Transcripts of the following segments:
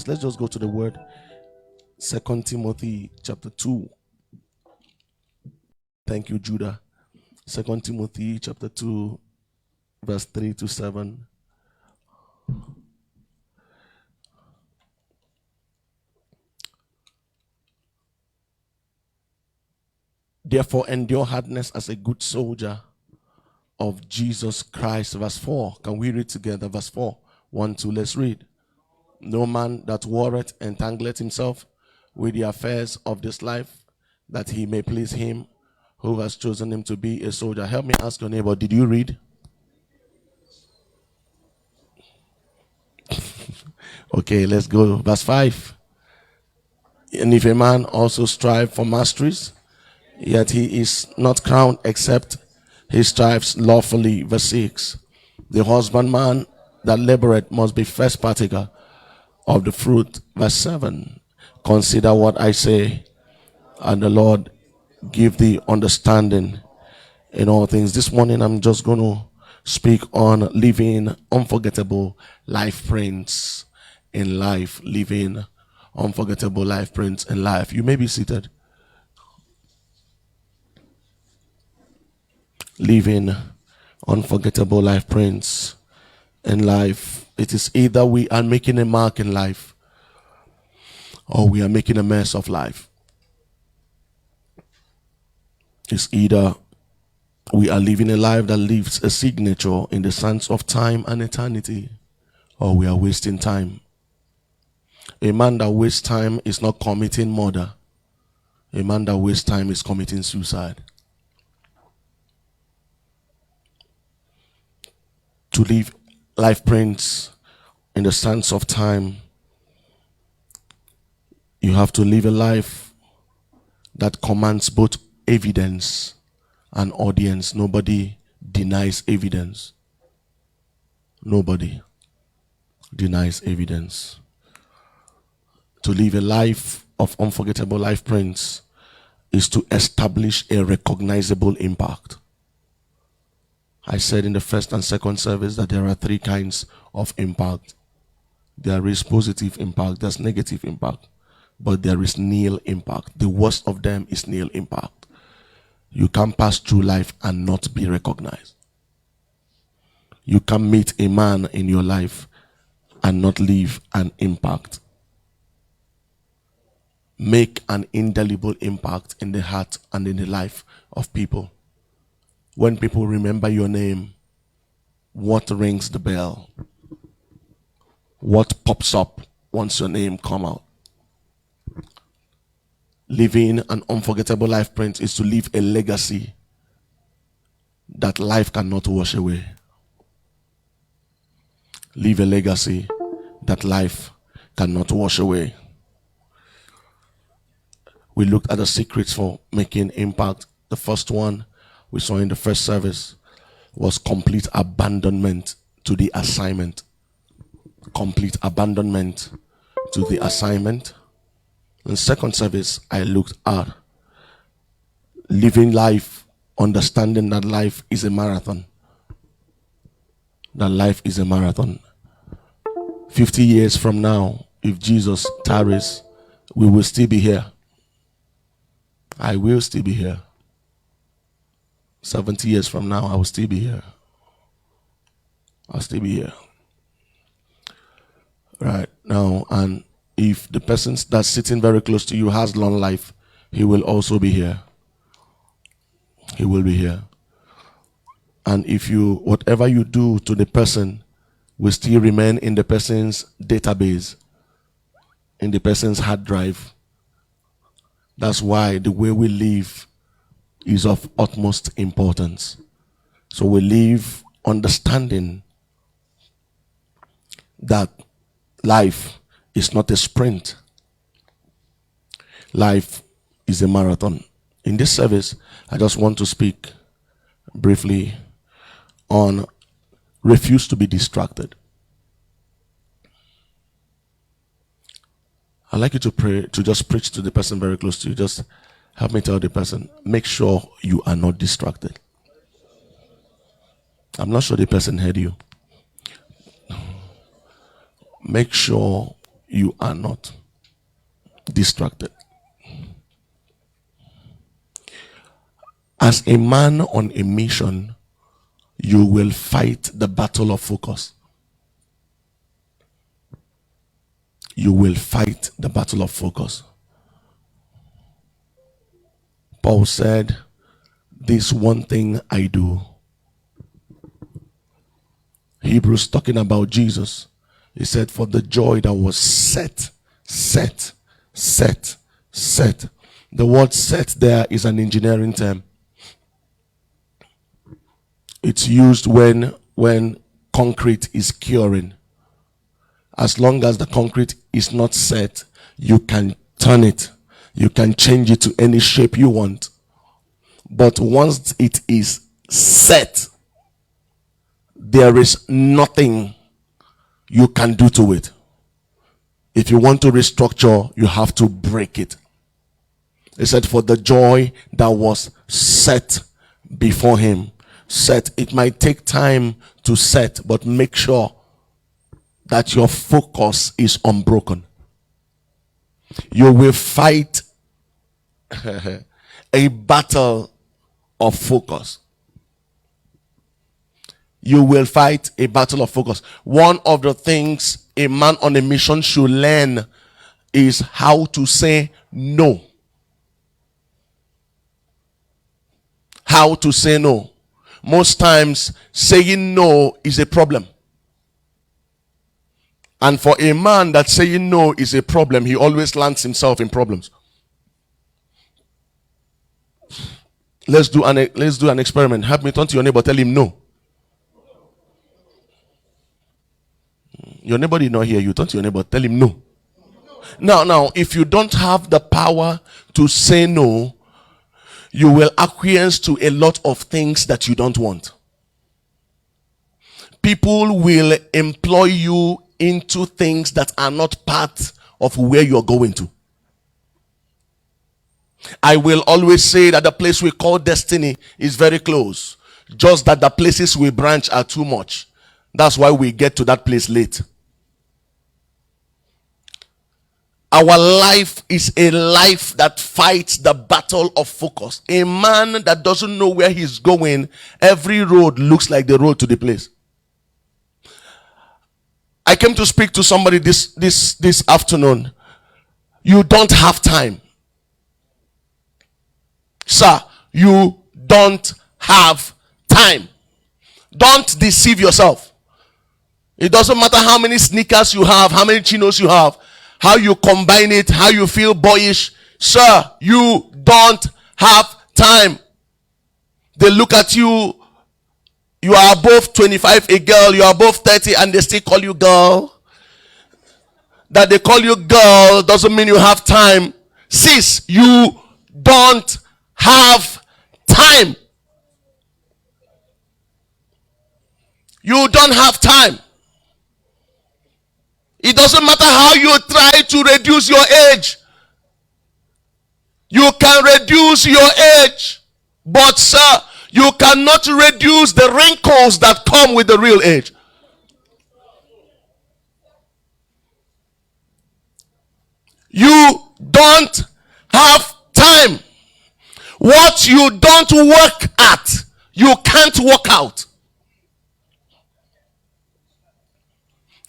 Let's just go to the word. 2 Timothy chapter 2. Thank you, Judah. 2 Timothy chapter 2, verse 3 to 7. Therefore, endure hardness as a good soldier of Jesus Christ. Verse 4. Can we read together? Verse 4. 1, 2, let's read. No man that warreth entangleth himself with the affairs of this life, that he may please him who has chosen him to be a soldier. Help me ask your neighbor, did you read? Okay, let's go. Verse 5. And if a man also strive for masteries, yet he is not crowned except he strives lawfully. Verse 6. The husbandman that laboreth must be first partaker of the fruit. Verse 7. Consider what I say, and the Lord give thee understanding in all things. This morning I'm just going to speak on living unforgettable life prints in life. Living unforgettable life prints in life. You may be seated. Living unforgettable life prints in life. It is either we are making a mark in life, or we are making a mess of life. It's either we are living a life that leaves a signature in the sands of time and eternity, or we are wasting time. A man that wastes time is not committing murder. A man that wastes time is committing suicide. To leave life prints in the sands of time, you have to live a life that commands both evidence and audience. Nobody denies evidence. Nobody denies evidence. To live a life of unforgettable life prints is to establish a recognizable impact. I said in the first and second service that there are three kinds of impact. There is positive impact, there's negative impact, but there is nil impact. The worst of them is nil impact. You can pass through life and not be recognized. You can meet a man in your life and not leave an impact. Make an indelible impact in the heart and in the life of people. When people remember your name, what rings the bell? What pops up once your name come out? Living an unforgettable life print is to leave a legacy that life cannot wash away. Leave a legacy that life cannot wash away. We looked at the secrets for making impact. The first one we saw in the first service was complete abandonment to the assignment. Complete abandonment to the assignment. In second service, I looked at living life, understanding that life is a marathon. That life is a marathon. 50 years from now, if Jesus tarries, we will still be here. I will still be here. 70 years from now, I will still be here. I'll still be here. Right now, and if the person that's sitting very close to you has long life, he will also be here. He will be here. And if you, whatever you do to the person will still remain in the person's database, in the person's hard drive. That's why the way we live is of utmost importance. So we live understanding that life is not a sprint. Life is a marathon. In this service, I just want to speak briefly on refuse to be distracted. I'd like you to pray, to just preach to the person very close to you. Just help me tell the person, make sure you are not distracted. I'm not sure the person heard you. Make sure you are not distracted. As a man on a mission, you will fight the battle of focus. You will fight the battle of focus. Paul said, this one thing I do. Hebrews talking about Jesus. He said, for the joy that was set. The word set there is an engineering term. It's used when concrete is curing. As long as the concrete is not set, you can turn it. You can change it to any shape you want. But once it is set, there is nothing you can do to it. If you want to restructure, you have to break it. He said, for the joy that was set before him. Set. It might take time to set, but make sure that your focus is unbroken. You will fight a battle of focus. You will fight a battle of focus. One of the things a man on a mission should learn is how to say no. How to say no. Most times, saying no is a problem. And for a man that saying no is a problem, he always lands himself in problems. Let's do an experiment. Have me turn to your neighbor, tell him no. Your neighbor did not hear you. Turn to your neighbor, tell him no. Now, if you don't have the power to say no, you will acquiesce to a lot of things that you don't want. People will employ you into things that are not part of where you're going to. I will always say that the place we call destiny is very close. Just that the places we branch are too much. That's why we get to that place late. Our life is a life that fights the battle of focus. A man that doesn't know where he's going, every road looks like the road to the place. I came to speak to somebody this afternoon. You don't have time. Sir, you don't have time. Don't deceive yourself. It doesn't matter how many sneakers you have, how many chinos you have, how you combine it, how you feel boyish. Sir, you don't have time. They look at you. You are above 25 a girl, you are above 30 and they still call you girl. That they call you girl doesn't mean you have time. Sis, you don't have time. You don't have time. It doesn't matter how you try to reduce your age. You can reduce your age, but sir, you cannot reduce the wrinkles that come with the real age. You don't have time. What you don't work at, you can't work out.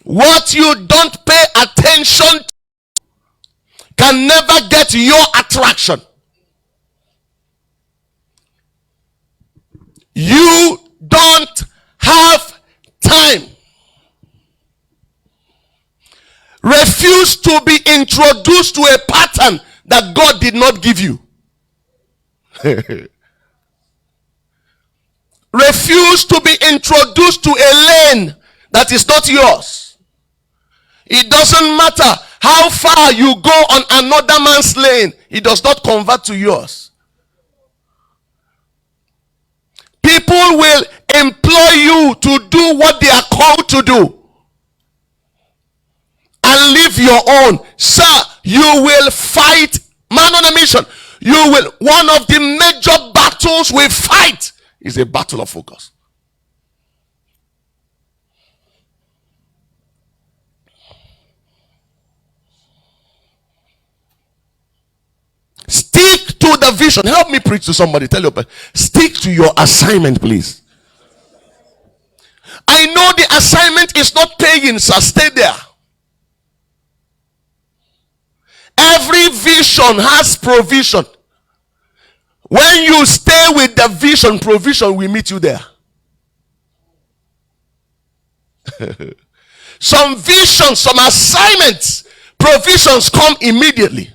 What you don't pay attention to can never get your attraction. You don't have time. Refuse to be introduced to a pattern that God did not give you. Refuse to be introduced to a lane that is not yours. It doesn't matter how far you go on another man's lane, it does not convert to yours. People will employ you to do what they are called to do and leave your own. Sir, you will fight. Man on a mission, you will. One of the major battles we fight is a battle of focus. to the vision. Help me preach to somebody. Tell your person, stick to your assignment, please. I know the assignment is not paying, so stay there. Every vision has provision. When you stay with the vision, provision will meet you there. Some visions, some assignments, provisions come immediately.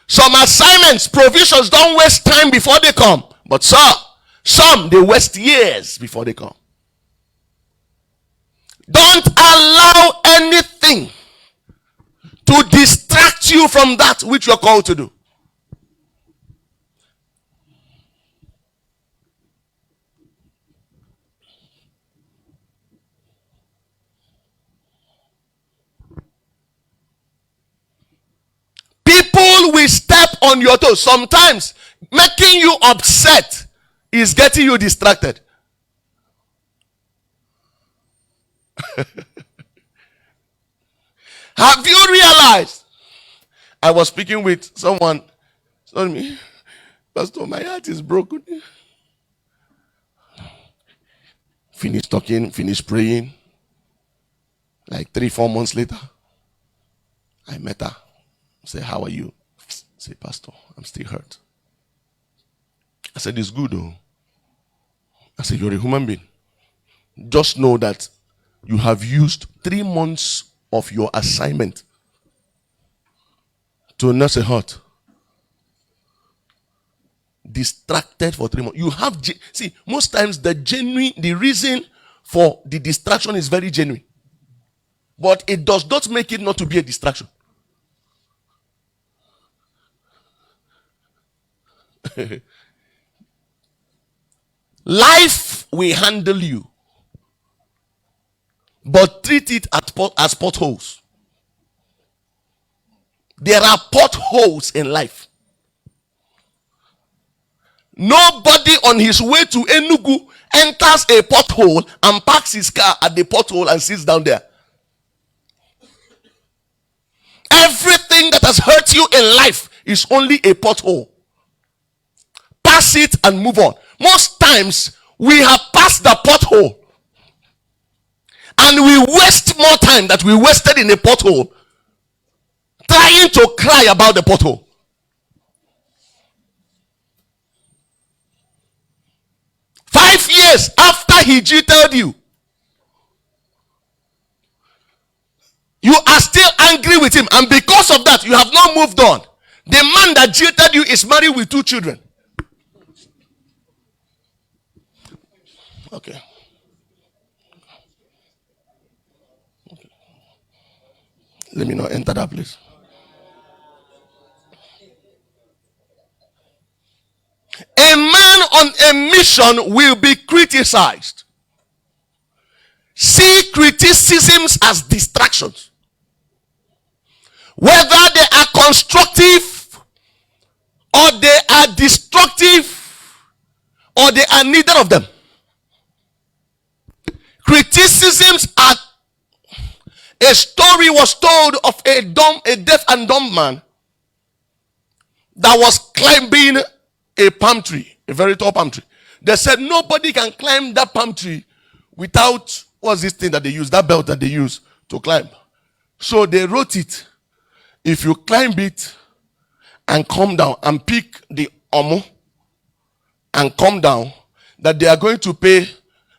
Some assignments, provisions don't waste time before they come. But some they waste years before they come. Don't allow anything to distract you from that which you're called to do. People will step on your toes. Sometimes making you upset is getting you distracted. Have you realized? I was speaking with someone, told me, Pastor, my heart is broken. Finish talking, finish praying. Like 3-4 months later, I met her. I said, how are you? I said, Pastor, I'm still hurt. I said, it's good though. I said, you're a human being. Just know that you have used 3 months of your assignment to nurse a heart. Distracted for 3 months. You have, see, most times the reason for the distraction is very genuine. But it does not make it not to be a distraction. Life will handle you, but treat it as potholes. There are potholes in life. Nobody on his way to Enugu enters a pothole and parks his car at the pothole and sits down there. Everything that has hurt you in life is only a pothole. Pass it and move on. Most times we have passed the pothole and we waste more time that we wasted in a pothole trying to cry about the pothole. Five years after he cheated you, you are still angry with him, and because of that you have not moved on. The man that cheated you is married with 2 children. Okay. Let me not enter that place. A man on a mission will be criticized. See criticisms as distractions. Whether they are constructive or they are destructive or they are neither of them. Criticisms are. A story was told of a deaf and dumb man that was climbing a palm tree, a very tall palm tree. They said nobody can climb that palm tree without, what's this thing that they use, that belt that they use to climb. So they wrote it. If you climb it and come down and pick the omo and come down, that they are going to pay,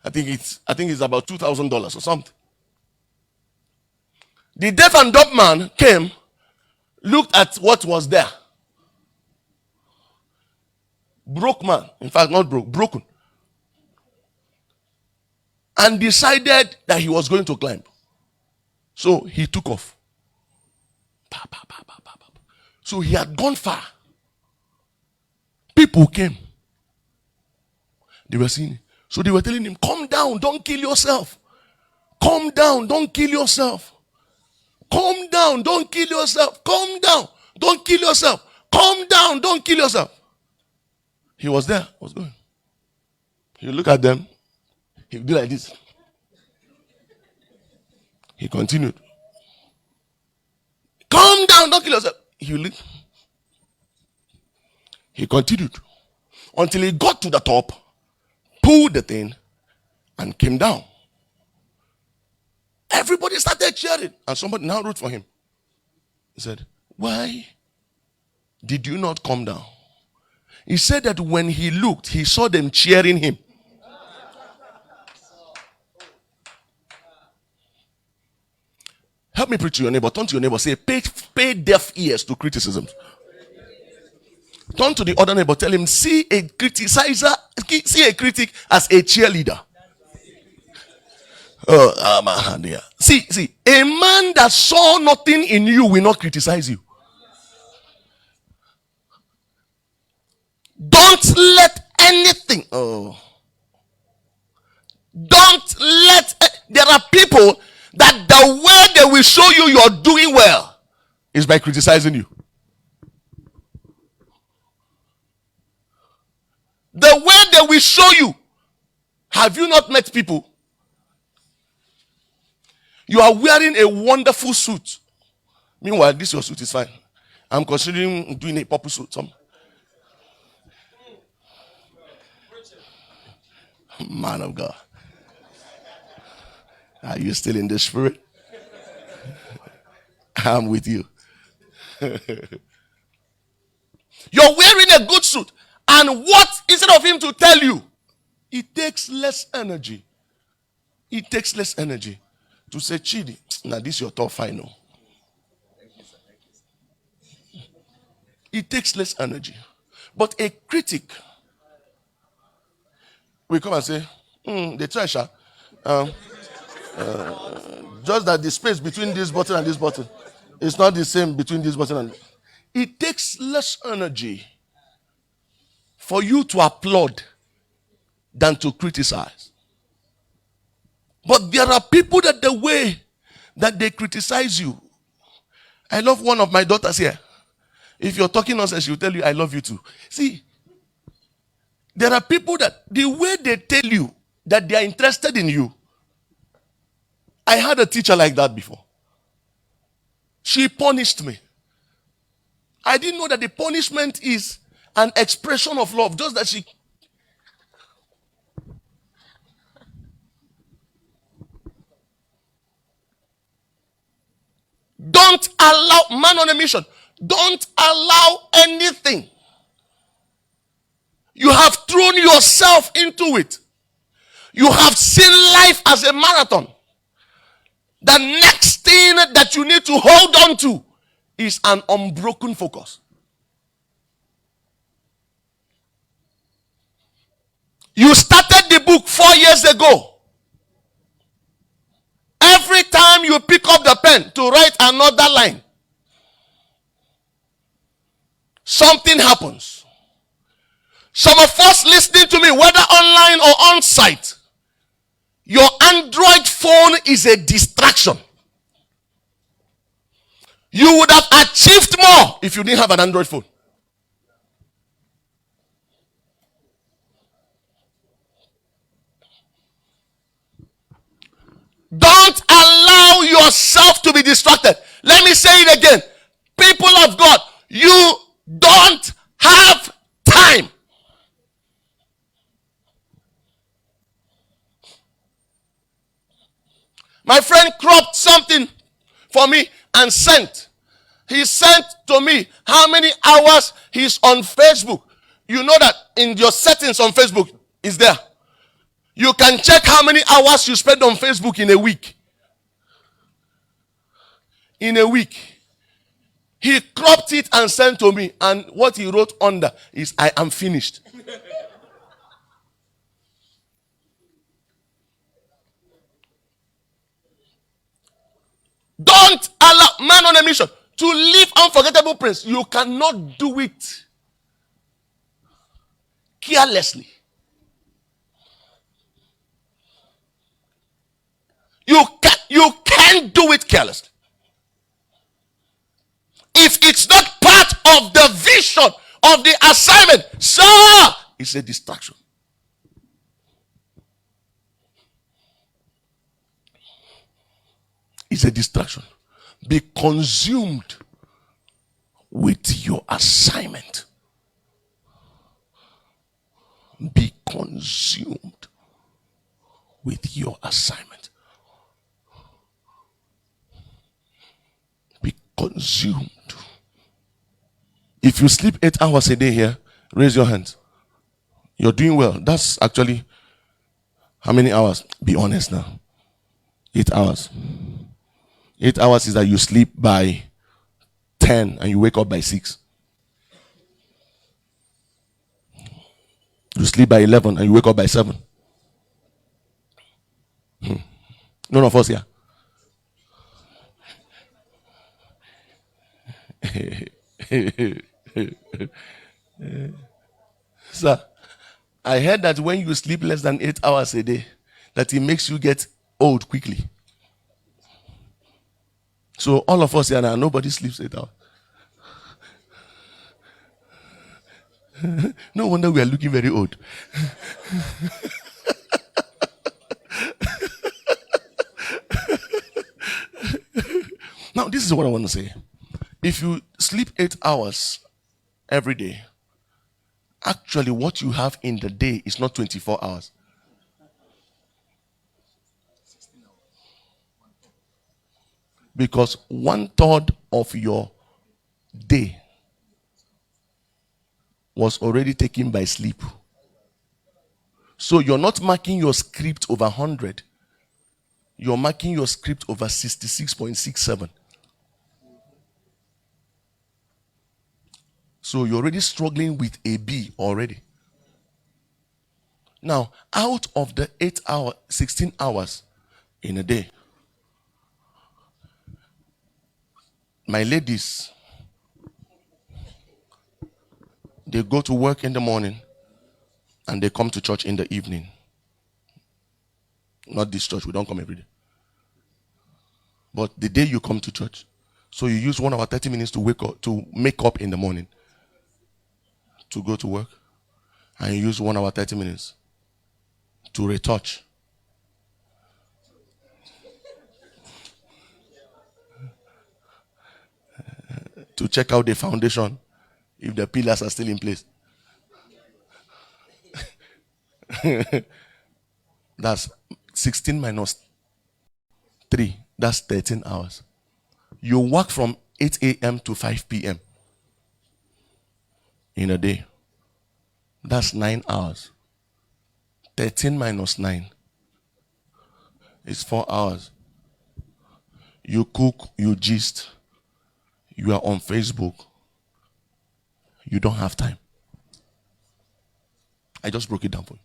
I think it's about $2,000 or something. The deaf and dumb man came, looked at what was there. Broke man. In fact, not broke, broken. And decided that he was going to climb. So he took off. So he had gone far. People came. They were seeing him. So they were telling him, calm down, don't kill yourself. Calm down, don't kill yourself. Calm down, don't kill yourself. Calm down, don't kill yourself. Calm down, don't kill yourself. He was there, was going. He would look at them. He would do like this. He continued. Calm down, don't kill yourself. He would look. He continued until he got to the top, pulled the thing, and came down. Everybody started cheering, and somebody now wrote for him. He said, "Why did you not come down?" He said that when he looked, he saw them cheering him. Help me preach to your neighbor. Turn to your neighbor. Say, pay deaf ears to criticisms. Turn to the other neighbor. Tell him, see a criticizer, see a critic as a cheerleader. Yeah. See, a man that saw nothing in you will not criticize you. Don't let anything. Don't let. There are people that the way they will show you you're doing well is by criticizing you. The way they will show you. Have you not met people? You are wearing a wonderful suit. Meanwhile, this your suit is fine. I'm considering doing a purple suit. Man of God. Are you still in the spirit? I'm with you. You're wearing a good suit. And what, instead of him to tell you, it takes less energy. It takes less energy to say, Chidi, now this is your top final. It takes less energy. But a critic will come and say, the treasure, just that the space between this button and this button is not the same between this button and... It takes less energy for you to applaud than to criticize. But there are people that the way that they criticize you. I love one of my daughters here. If you're talking nonsense, she'll tell you, I love you too. See, there are people that the way they tell you that they are interested in you. I had a teacher like that before. She punished me. I didn't know that the punishment is an expression of love. Just that she... Don't allow, man on a mission, don't allow anything. You have thrown yourself into it. You have seen life as a marathon. The next thing that you need to hold on to is an unbroken focus. You started the book 4 years ago. Every time you pick up the pen to write another line, something happens. Some of us listening to me, whether online or on site, your Android phone is a distraction. You would have achieved more if you didn't have an Android phone. Don't allow yourself to be distracted. Let me say it again. People of God, you don't have time. My friend cropped something for me and sent. He sent to me how many hours he's on Facebook. You know that in your settings on Facebook is there. You can check how many hours you spend on Facebook in a week. In a week. He cropped it and sent to me. And what he wrote under is, I am finished. Don't allow, man on a mission, to live unforgettable praise. You cannot do it carelessly. You can't do it carelessly. If it's not part of the vision of the assignment, sir, it's a distraction. It's a distraction. Be consumed with your assignment. Be consumed with your assignment. Be consumed. If you sleep 8 hours a day here, raise your hands. You're doing well. That's actually how many hours? Be honest now. 8 hours. 8 hours is that you sleep by 10 and you wake up by 6. You sleep by 11 and you wake up by 7. None of us here. Sir, I heard that when you sleep less than 8 hours a day, that it makes you get old quickly. So all of us here now, nobody sleeps 8 hours. No wonder we are looking very old. Now, this is what I want to say. If you sleep 8 hours every day, actually what you have in the day is not 24 hours. Because 1/3 of your day was already taken by sleep. So you're not marking your script over 100. You're marking your script over 66.67. So you're already struggling with a B already. Now, out of the 16 hours in a day, my ladies, they go to work in the morning and they come to church in the evening. Not this church, we don't come every day. But the day you come to church, so you use 1 hour 30 minutes to wake up, to make up in the morning, to go to work, and you use 1 hour 30 minutes to retouch. To check out the foundation, if the pillars are still in place. That's 16 minus 3. That's 13 hours. You work from 8 a.m. to 5 p.m. in a day. That's 9 hours. 13 minus 9 is 4 hours. You cook, you gist, you are on Facebook. You don't have time. I just broke it down for you.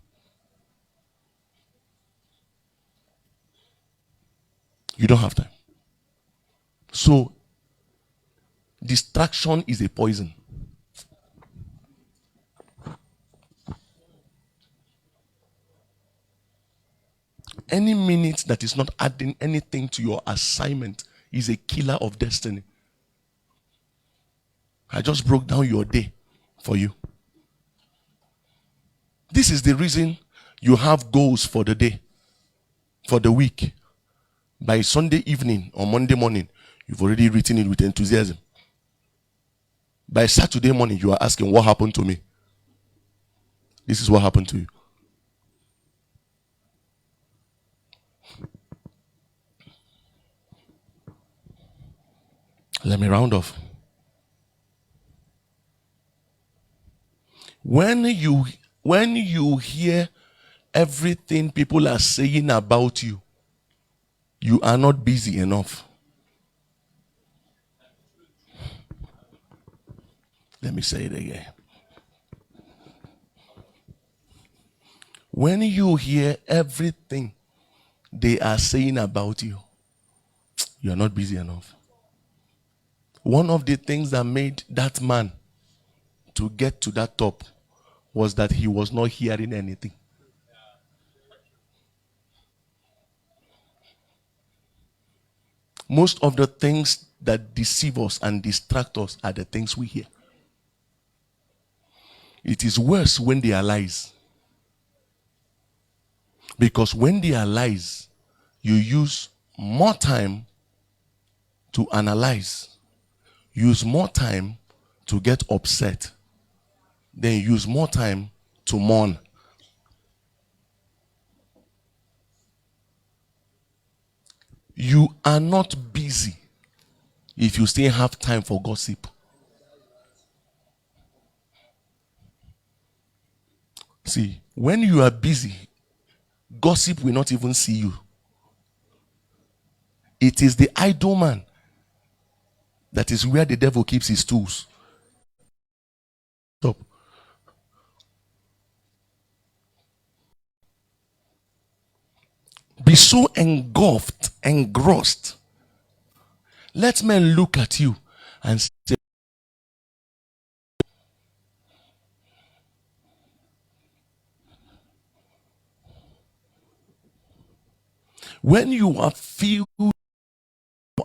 You don't have time. So, distraction is a poison. Any minute that is not adding anything to your assignment is a killer of destiny. I just broke down your day for you. This is the reason you have goals for the day, for the week. By Sunday evening or Monday morning, you've already written it with enthusiasm. By Saturday morning, you are asking, what happened to me? This is what happened to you. Let me round off. When you hear everything people are saying about you, you are not busy enough. Let me say it again. When you hear everything they are saying about you, you are not busy enough. One of the things that made that man to get to that top was that he was not hearing anything. Most of the things that deceive us and distract us are the things we hear. It is worse when they are lies. Because when they are lies, you use more time to analyze, use more time to get upset, then use more time to mourn You are not busy if you still have time for gossip. See, when you are busy, gossip will not even see you. It is the idle man that is where the devil keeps his tools. Stop. Be so engulfed, engrossed. Let men look at you and say, when you are filled with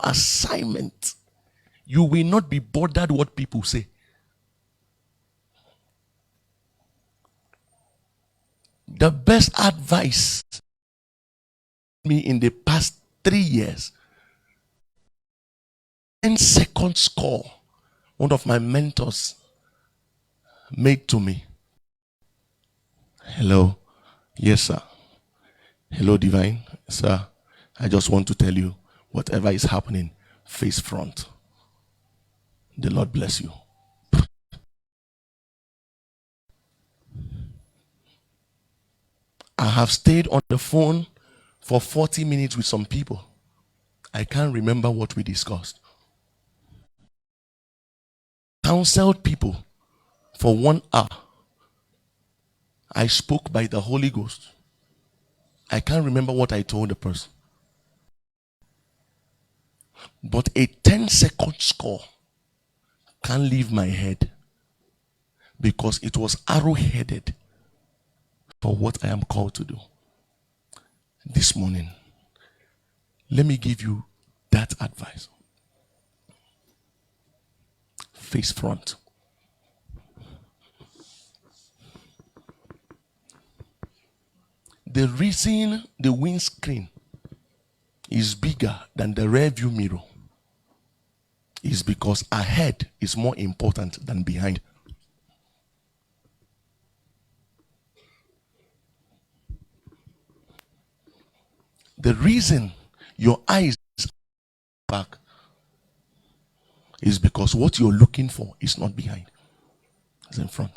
assignment, you will not be bothered what people say. The best advice me in the past 3 years, 10-second score, one of my mentors made to me. Hello. Yes, sir. Hello, divine. Sir, I just want to tell you, whatever is happening, face front. The Lord bless you. I have stayed on the phone for 40 minutes with some people. I can't remember what we discussed. Counseled people for 1 hour. I spoke by the Holy Ghost. I can't remember what I told the person. But a 10-second score can't leave my head because it was arrow-headed for what I am called to do. This morning, let me give you that advice. Face front. The reason the windscreen is bigger than the rear view mirror is because ahead is more important than behind. The reason your eyes back is because what you're looking for is not behind, it's in front.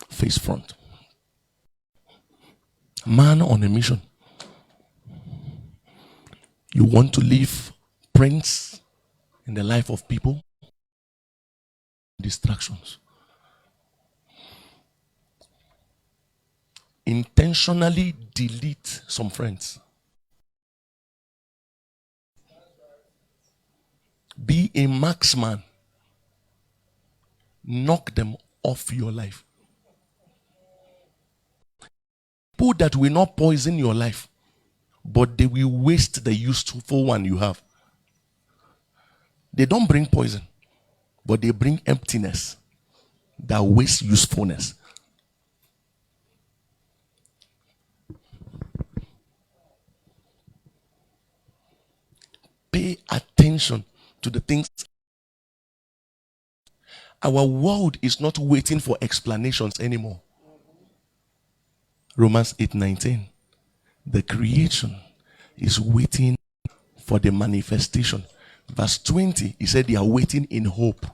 Face front. Man on a mission. You want to leave prints in the life of people? Distractions. Intentionally delete some friends. Be a marksman. Knock them off your life. People that will not poison your life, but they will waste the useful one you have. They don't bring poison, but they bring emptiness that wastes usefulness. Pay attention to the things. Our world is not waiting for explanations anymore. Romans 8:19. The creation is waiting for the manifestation. Verse 20, he said they are waiting in hope.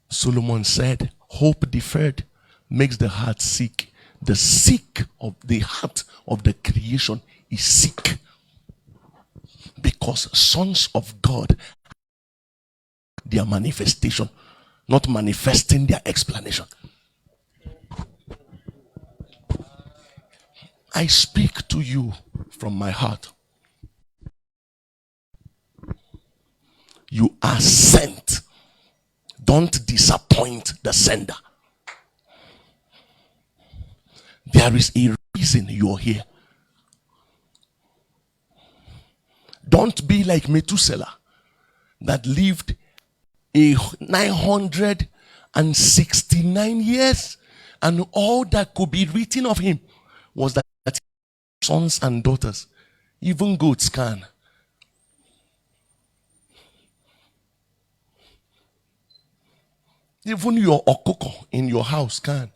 Solomon said, hope deferred makes the heart sick. The sick of the heart of the creation is sick. Because sons of God, their manifestation, not manifesting their explanation. I speak to you from my heart. You are sent. Don't disappoint the sender. There is a reason you're here. Don't be like Methuselah that lived 969 years, and all that could be written of him was that sons and daughters, even goats can. Even your okoko in your house can.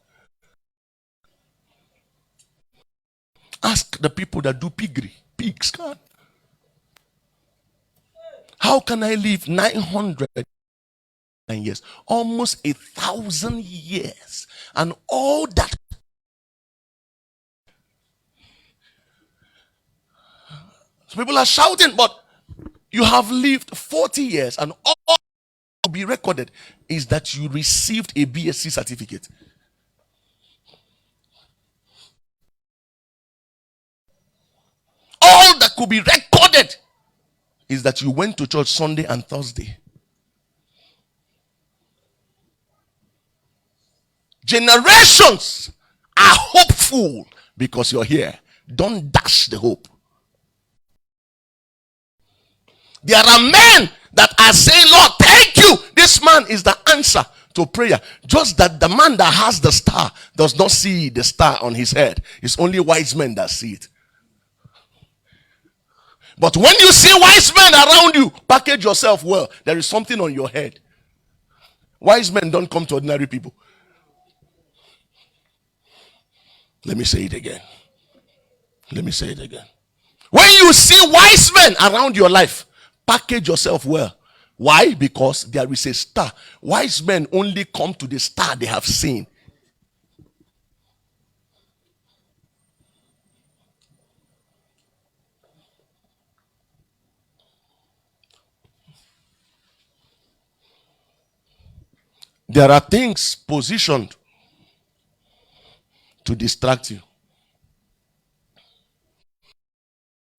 Ask the people that do piggery. Pigs can. How can I live 900 years, almost 1,000 years, and all that? So people are shouting, but you have lived 40 years, and all to be recorded is that you received a BSc certificate. All that could be recorded is that you went to church Sunday and Thursday. Generations are hopeful because you're here. Don't dash the hope. There are men that are saying, Lord, thank you. This man is the answer to prayer. Just that the man that has the star does not see the star on his head. It's only wise men that see it. But when you see wise men around you, package yourself well. There is something on your head. Wise men don't come to ordinary people. Let me say it again. Let me say it again. When you see wise men around your life, package yourself well. Why? Because there is a star. Wise men only come to the star they have seen. There are things positioned to distract you.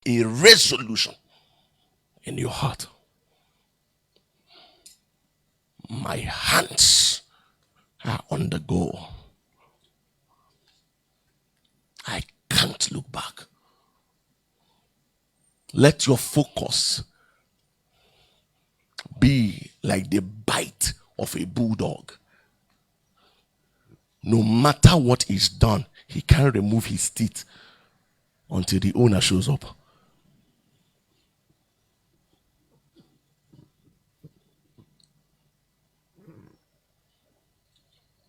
A resolution in your heart. My hands are on the goal. I can't look back. Let your focus be like the bite of a bulldog. No matter what is done, he can't remove his teeth until the owner shows up.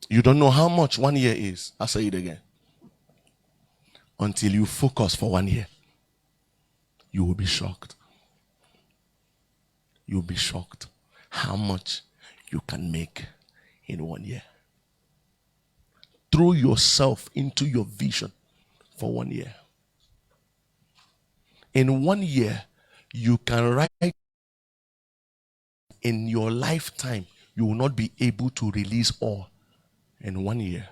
You don't know how much 1 year is. I'll say it again. Until you focus for 1 year, you will be shocked. You'll be shocked how much you can make in 1 year. Throw yourself into your vision for 1 year. In 1 year, you can write in your lifetime, you will not be able to release all. In 1 year,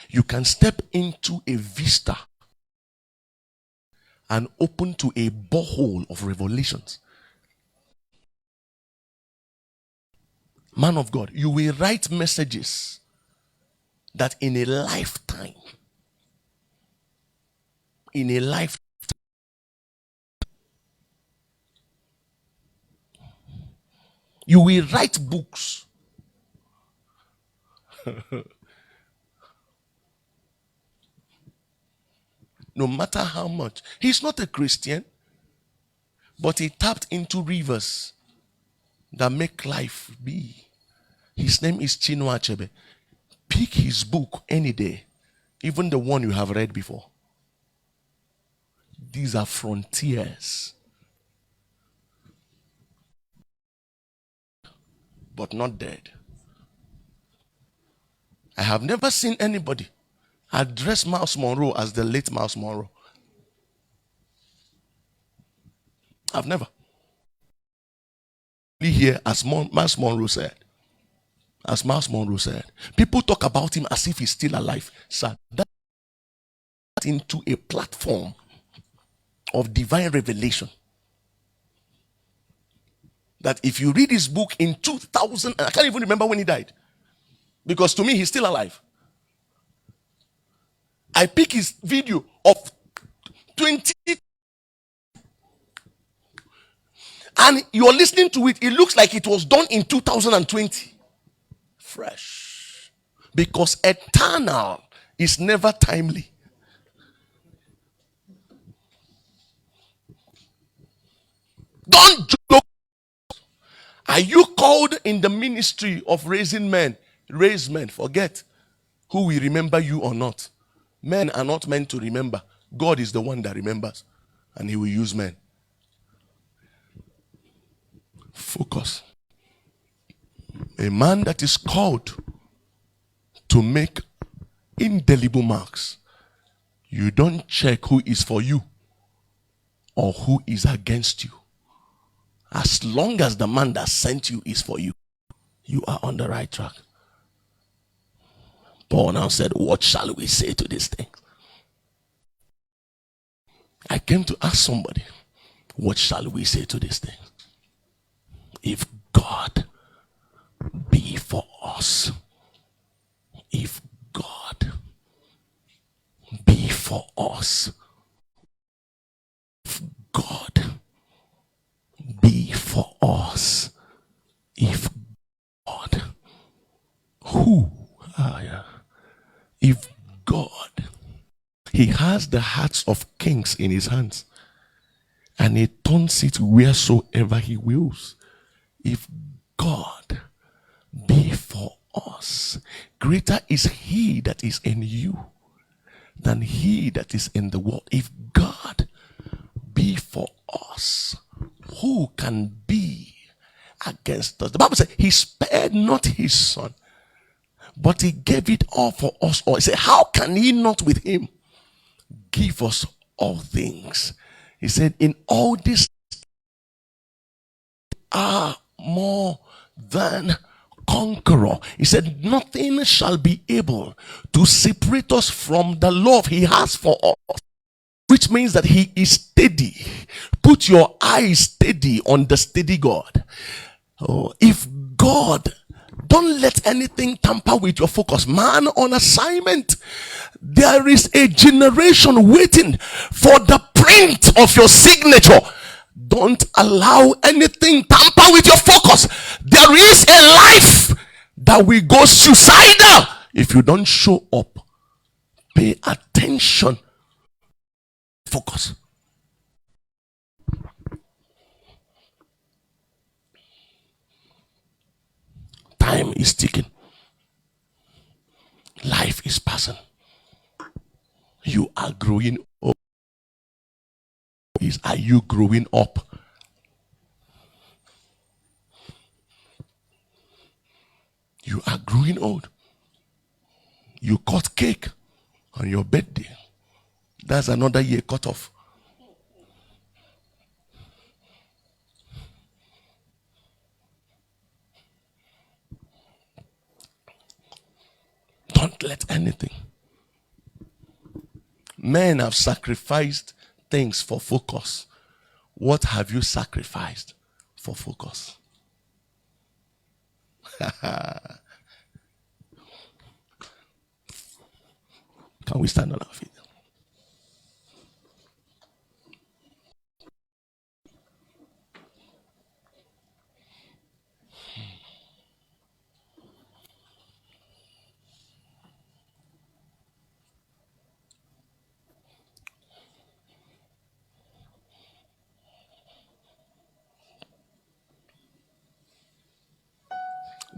you can step into a vista and open to a borehole of revelations. Man of God, you will write messages that in a lifetime, you will write books. No matter how much. He's not a Christian, but he tapped into rivers that make life be. His name is Chinua Achebe. Pick his book any day, even the one you have read before. These are frontiers, but not dead. I have never seen anybody address Miles Monroe as the late Miles Monroe. I've never. Here, as Miles Monroe said. As Miles Monroe said. People talk about him as if he's still alive. Sir, that into a platform of divine revelation. That if you read his book in 2000, I can't even remember when he died. Because to me, he's still alive. I pick his video of 20, and you're listening to it. It looks like it was done in 2020. Fresh. Because eternal is never timely. Don't joke. Are you called in the ministry of raising men? Raise men. Forget who will remember you or not. Men are not meant to remember. God is the one that remembers, and he will use men. Focus. A man that is called to make indelible marks, you don't check who is for you or who is against you. As long as the man that sent you is for you, you are on the right track. Paul now said, what shall we say to this thing? I came to ask somebody, what shall we say to this thing? If God be for us, if God be for us, if God be for us, if God, who? If God, he has the hearts of kings in his hands, and he turns it wheresoever he wills. If God be for us, greater is he that is in you than he that is in the world. If God be for us, who can be against us? The Bible says he spared not his son, but he gave it all for us all. He said, how can he not with him give us all things? He said, in all this are more than conqueror. He said, nothing shall be able to separate us from the love he has for us, which means that he is steady. Put your eyes steady on the steady God. Oh, if God, don't let anything tamper with your focus. Man on assignment, there is a generation waiting for the print of your signature. Don't allow anything tamper with your focus. There is a life that will go suicidal if you don't show up. Pay attention. Focus. Time is ticking. Life is passing. You are growing up. Are you growing up? You are growing old. You cut cake on your birthday. That's another year cut off. Don't let anything. Men have sacrificed things for focus. What have you sacrificed for focus? Can we stand on our feet?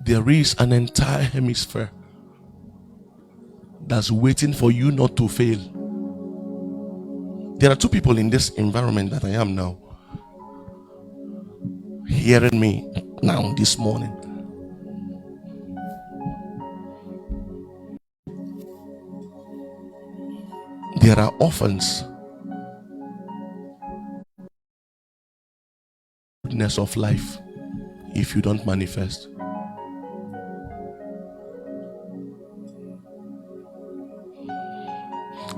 There is an entire hemisphere that's waiting for you not to fail. There are two people in this environment that I am now, hearing me now this morning. There are orphans. Goodness of life if you don't manifest.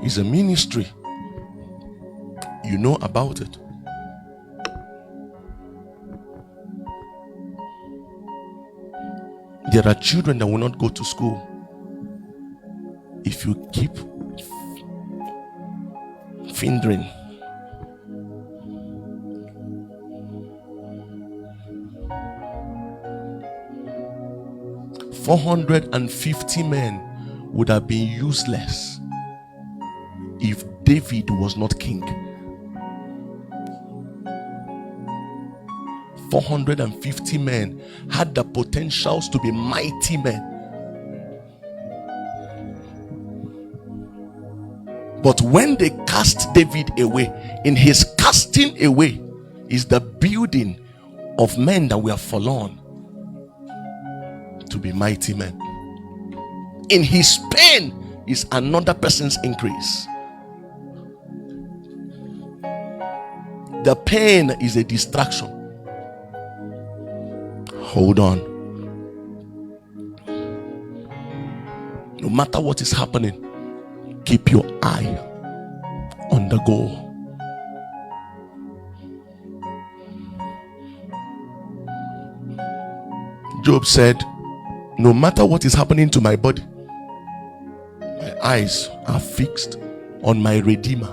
It's a ministry. You know about it. There are children that will not go to school if you keep fingering. $450 men would have been useless if David was not king. 450 men had the potentials to be mighty men, But when they cast David away, in his casting away is the building of men that were forlorn to be mighty men. In his pain is another person's increase. The pain is a distraction. Hold on. No matter what is happening, keep your eye on the goal. Job said, no matter what is happening to my body, my eyes are fixed on my Redeemer.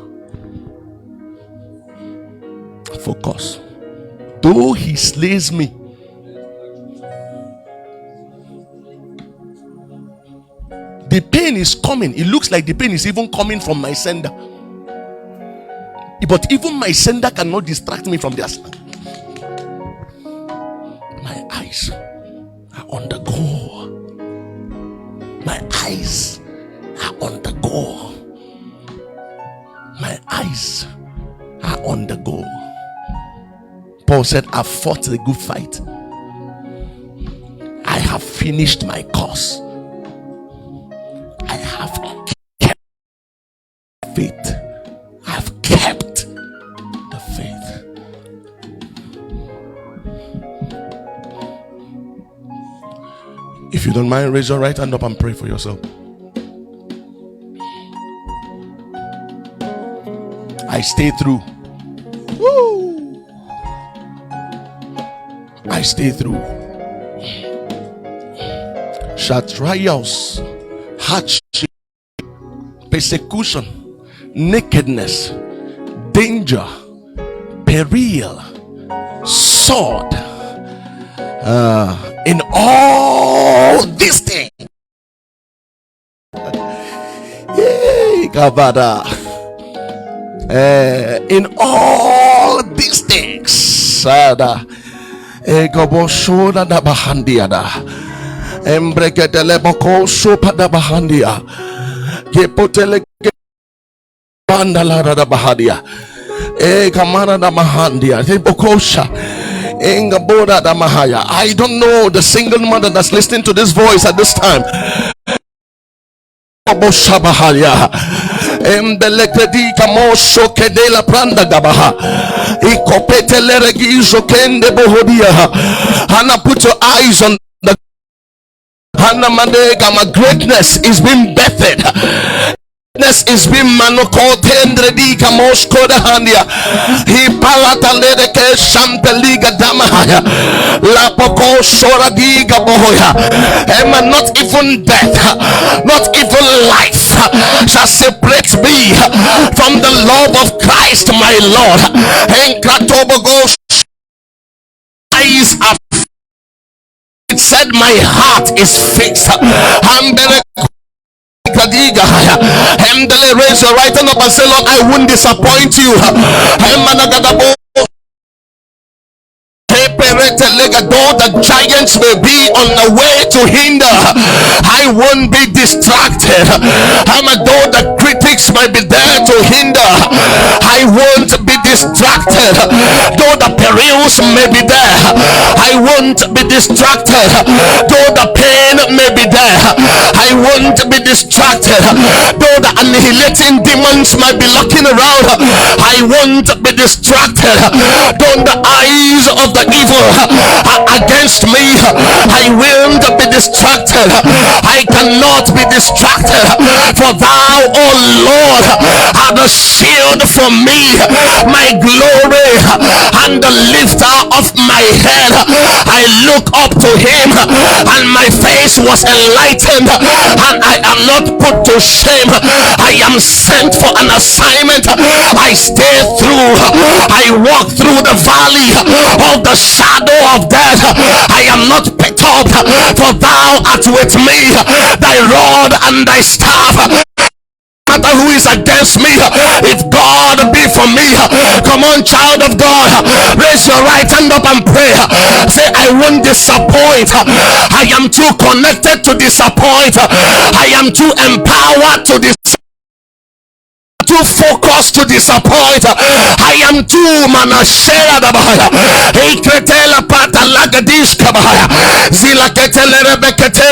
Focus. Though he slays me, the pain is coming. It looks like the pain is even coming from my sender. But even my sender cannot distract me from this. My eyes are on the goal. My eyes are on the goal. My eyes are on the goal. Paul said, I've fought the good fight. I have finished my course. I have kept faith. I've kept the faith. If you don't mind, raise your right hand up and pray for yourself. I stay through. Woo! I stay through. Trials, hardship, persecution, nakedness, danger, peril, sword. In all these things, in all these things, Embreketele boko sopa da bahandia. Gepotele bandala da bahadia. Kamara da bahandia. Bokosha. Engaboda da mahaya. I don't know the single mother that's listening to this voice at this time. Boshabahalia. Embelekedi kamosho kedela pranda gabaha. Ikopetele regizo kende bohodia. Hana, put your eyes on my greatness is being bettered. Greatness is being manokotendredika moskoda handia. He palata ledeke shampeliga damahaya. La poko soradiga bohoya. Emma, not even death, not even life shall separate me from the love of Christ my Lord. And Kratobogo eyes are. It said my heart is fixed. Raise your right hand up and say, Lord, I won't disappoint you. Though the giants may be on the way to hinder, I won't be distracted. Though the critics might be there to hinder, I won't be distracted. Though the perils may be there, I won't be distracted. Though the pain may be there, I won't be distracted. Though the annihilating demons might be looking around, I won't be distracted. Though the eyes of the evil are against me, I won't be distracted. I cannot be distracted. For thou, O Lord, art the shield for me, my glory, and the lifter of my head. I look up to him, and my face was enlightened, and I am not put to shame. I am sent for an assignment. I stay through. I walk through the valley of the shadow of death. I am not perturbed, for thou art with me. Thy rod and thy staff, who is against me? If God be for me, come on, child of God, raise your right hand up and pray. Say, I won't disappoint. I am too connected to disappoint. I am too empowered to too focused to disappoint. I am too manashera dabaya. Ekretela patalagadis kabaya. Zilaketele rebekete.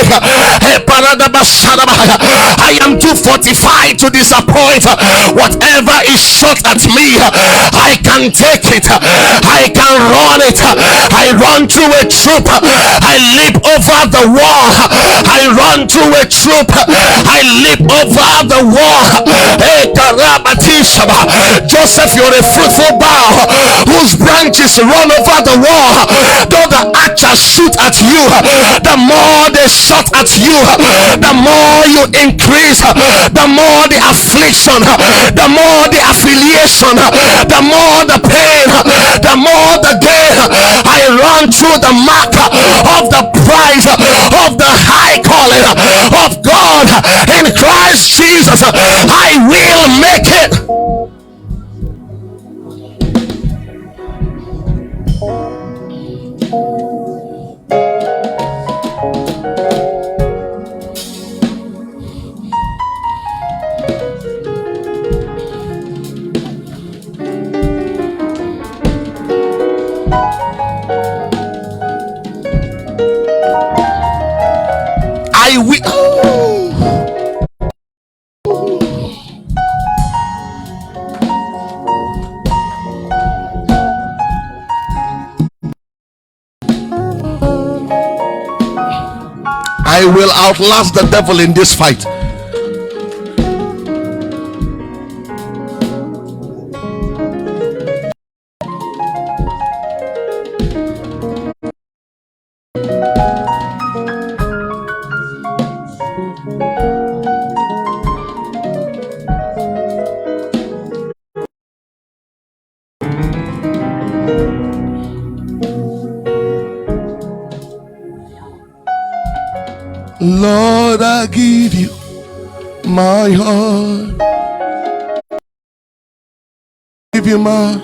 Parada basara baya. I am too fortified to disappoint. Whatever is shot at me, I can take it. I can run it. I run through a troop. I leap over the wall. I run through a troop. I leap over the wall. Hey, Joseph, you're a fruitful bough whose branches run over the wall. Though the archers shoot at you, the more they shot at you, the more you increase, the more the affliction, the more the affiliation, the more the pain, the more the gain. I run through the mark of the prize of the high calling of God in Christ Jesus. I will make it. I will. I will outlast the devil in this fight. Lord, I give you my heart. Give you my